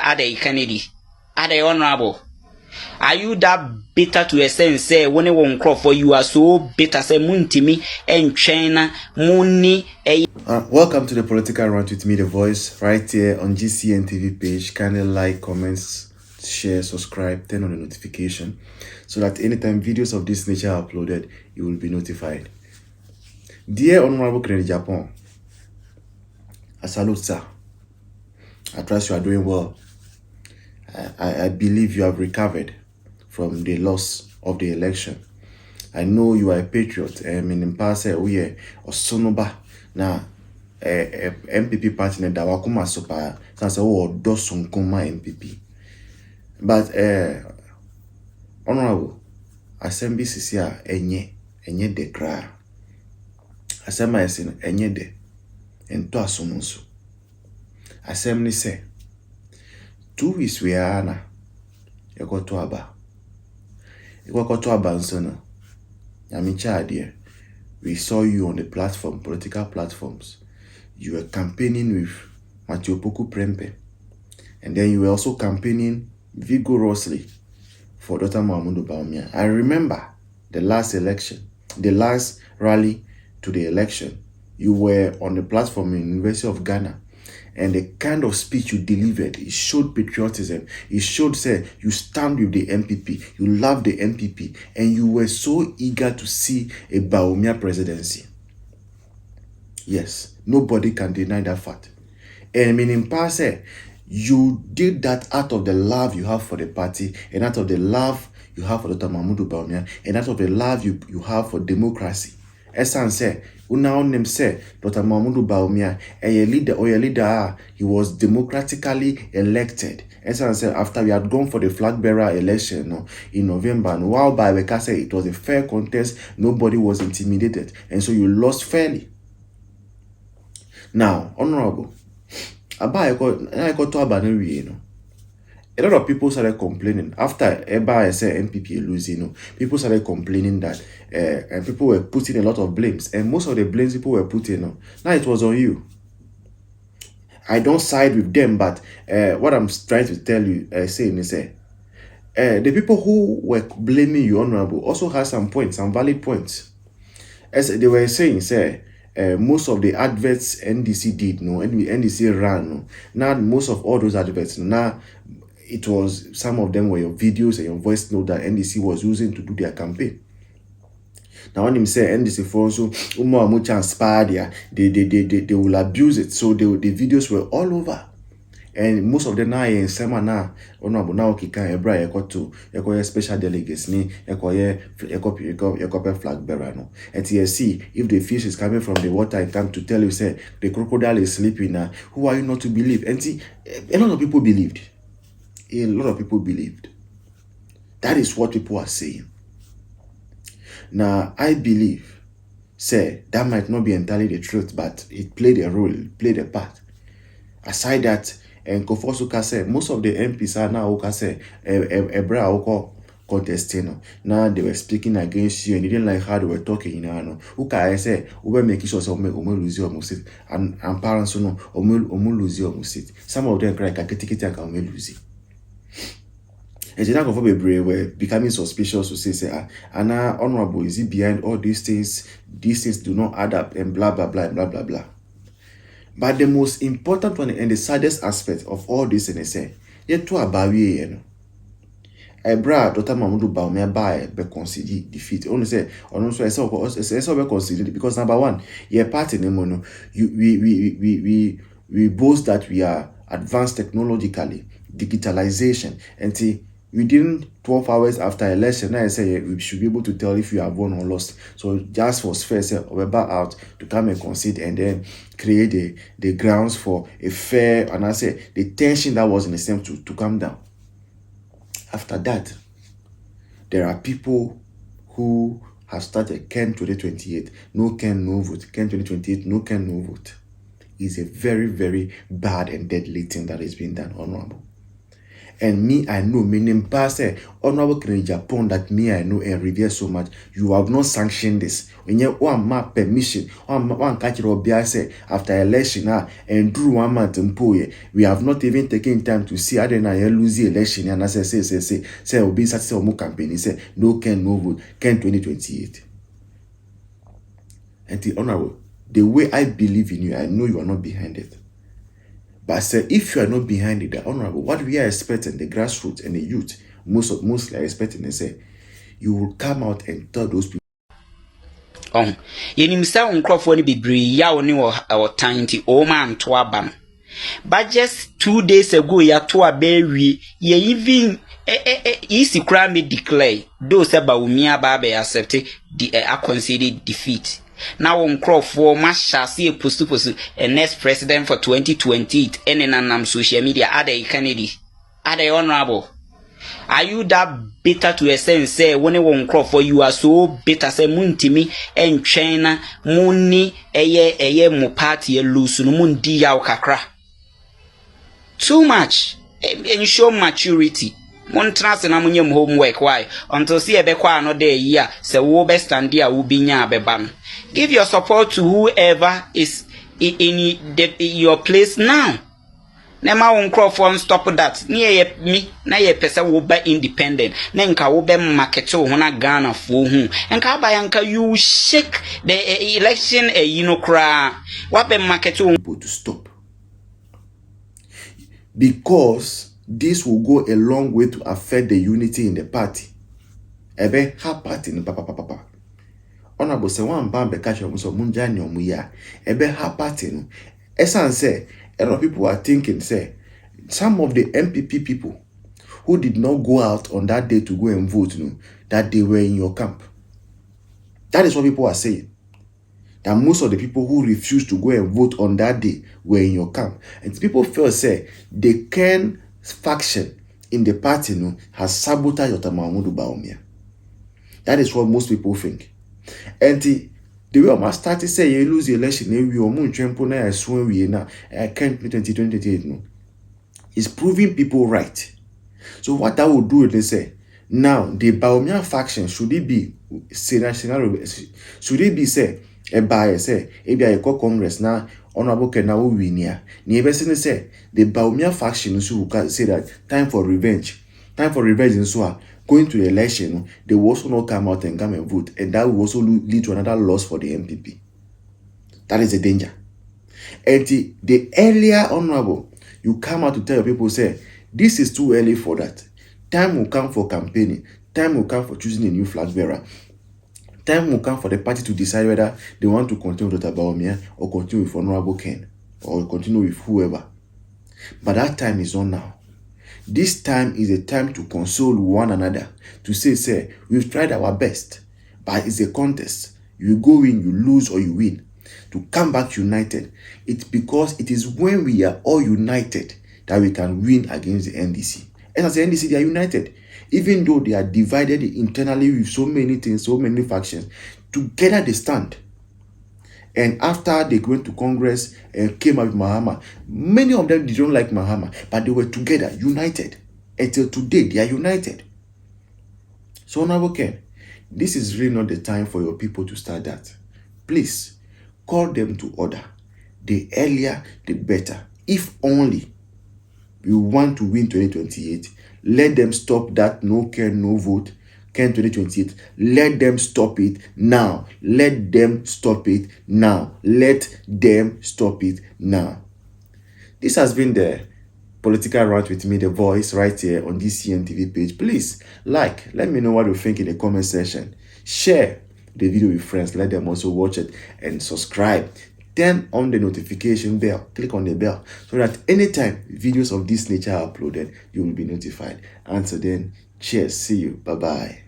Ade Kennedy. Ade honorable. Are you that bitter to a sense? Say when you won't crop for you are so bitter. Say muntimi and China money. Welcome to the Political Rant with me, The Voice, right here on GCN TV page. Kindly like, comments, share, subscribe, turn on the notification so that anytime videos of this nature are uploaded, you will be notified. Dear Honorable Kennedy Japan, I salute, sir. I trust you are doing well. I believe you have recovered from the loss of the election. I know you are a patriot. In past, we are Sonoba. Now, MPP party na dawakuma sopa. Sansa wo dosunkuma MPP. But honorable, assembly sisia enye de kra. Assembly esin enye de ento asumunsu. Assembly say 2 weeks we are na ekoto aba. Ekoto aba nsono. Yamicha dear. We saw you on the platform, political platforms. You were campaigning with Matthew Poku Prempe. And then you were also campaigning vigorously for Dr. Mahmoud Bawumia. I remember the last election, the last rally to the election. You were on the platform in the University of Ghana. And the kind of speech you delivered, it showed patriotism. It showed, say, you stand with the MPP. You love the MPP. And you were so eager to see a Bawumia presidency. Yes, nobody can deny that fact. And in past, you did that out of the love you have for the party, and out of the love you have for Dr. Mahmoud Bawumia, and out of the love you have for democracy. Esan say, una onem say, Dr. Mahmoud Bawumia, a leader, he was democratically elected. Esan say, after we had gone for the flag bearer election in November, and while by Weka say it was a fair contest, nobody was intimidated, and so you lost fairly. Now, honorable, I got to Abanari, a lot of people started complaining after Eba said MPP losing. People started complaining that and people were putting a lot of blames, and most of the blames people were putting now it was on you. I don't side with them, but what I'm trying to tell you, saying is, the people who were blaming you, honorable, also had some points, some valid points. As they were saying, say. Most of the adverts NDC did, NDC ran, now most of all those adverts, now it was, some of them were your videos and your voice note that NDC was using to do their campaign. Now when him say NDC for so they will abuse it, so the videos were all over. And most of them now in summer now, honorable now kika ebra to special delegates ni flag bearer no. And you see if the fish is coming from the water and come to tell you say the crocodile is sleeping now, who are you not to believe? And see, a lot of people believed. A lot of people believed. That is what people are saying. Now I believe, say that might not be entirely the truth, but it played a role, it played a part. Aside that. And Kofosu say most of the MPs are now Ebra contesting. Now they were speaking against you and you didn't like how they were talking. I say Ube make sure lose your seat and parents lose your seat. Some of them cry and lose it. And the of people were becoming suspicious to say, Anna honorable, is he behind all these things? These things do not add up and blah blah blah blah blah blah. But the most important one and the saddest aspect of all this, and I say, yet to a barrier, Ebra, Dr. Mahmoud Bawumia be consider defeat. Only say, also I saw be considered because number one, your party name, we boast that we are advanced technologically, digitalization, and see. Within 12 hours after election, I say we should be able to tell if you have won or lost. So just was first Weber out to come and concede and then create the grounds for a fair, and I say the tension that was in the system to come down. After that, there are people who have started Ken 2028, no Ken, no vote. Ken 2028, no Ken, no vote. It's a very, very bad and deadly thing that is being done, honorable. And me, I know, meaning past honorable in Japan that me, I know and revere so much. You have not sanctioned this. When you one map permission, one catch it say after election and drew 1 month and we have not even taken time to see how then I lose the election and as I say, will be satisfied more campaign. He say no can no vote, can 2028. And the honorable, the way I believe in you, I know you are not behind it. But say if you are not behind it, the honorable, what we are expecting, the grassroots and the youth, mostly are expecting, they say, you will come out and tell those people. Yenim sa nkrofo ni bebree ya oni o tanti o man to aba. But just 2 days ago ya to abewi ye even easy crime declare those Bawumia ba be accept the considered defeat. Now on Crawford masha see postu a next president for 2028 and in social media ade Kennedy ade honorable. Are you that bitter to a sense say when you won't Crawford you are so bitter say muntimi and China muni eye mo party lose no mundi ya kakra. Too much and show maturity. Montrance na munyem homework why until see ebe kwa no day year say wo be stand there wo binya abeba. Give your support to whoever is in your place now. Nema won Crawford stop that. Niye me na ye pese wo be independent. Na nka wo be market wo na Ghana fo hu. Nka ba yanka you shake the election kra. Wa be market wo to stop. Because this will go a long way to affect the unity in the party. Ebe ha party ni papa. Honorable say one bambe catch so munja ni omuya. Ebe ha party no. Esan say a lot of people are thinking say some of the MPP people who did not go out on that day to go and vote that they were in your camp. That is what people are saying. That most of the people who refused to go and vote on that day were in your camp. And people feel say the Ken faction in the party has sabotaged Bawumia. That is what most people think. And the way I started say you lose the election, we are moon trample na assume we na can't 2028 is proving people right. So what that will do is they say now the Bawumia faction should it be scenario should it be say a buyer say maybe I call Congress now honorable can now win here. Never say the Bawumia faction should say that time for revenge and so going to the election, they will also not come out and vote, and that will also lead to another loss for the MPP. That is a danger. And the earlier honorable, you come out to tell people, say, this is too early for that. Time will come for campaigning. Time will come for choosing a new flag bearer. Time will come for the party to decide whether they want to continue with Bawumia or continue with Honorable Ken or continue with whoever. But that time is not now. This time is a time to console one another, to say, we've tried our best, but it's a contest. You go in, you lose, or you win. To come back united, it's because it is when we are all united that we can win against the NDC. And as the NDC, they are united. Even though they are divided internally with so many things, so many factions, together they stand. And after they went to Congress and came out with Mahama, many of them didn't like Mahama, but they were together, united. Until today, they are united. So now, Ken, this is really not the time for your people to start that. Please, call them to order. The earlier, the better. If only you want to win 2028, let them stop that no care, no vote. Ken 2028. Let them stop it now. Let them stop it now. Let them stop it now. This has been the political rant with me, The Voice, right here on this CNTV page. Please like, let me know what you think in the comment section. Share the video with friends. Let them also watch it and subscribe. Turn on the notification bell. Click on the bell so that anytime videos of this nature are uploaded, you will be notified. Until then, cheers. See you. Bye-bye.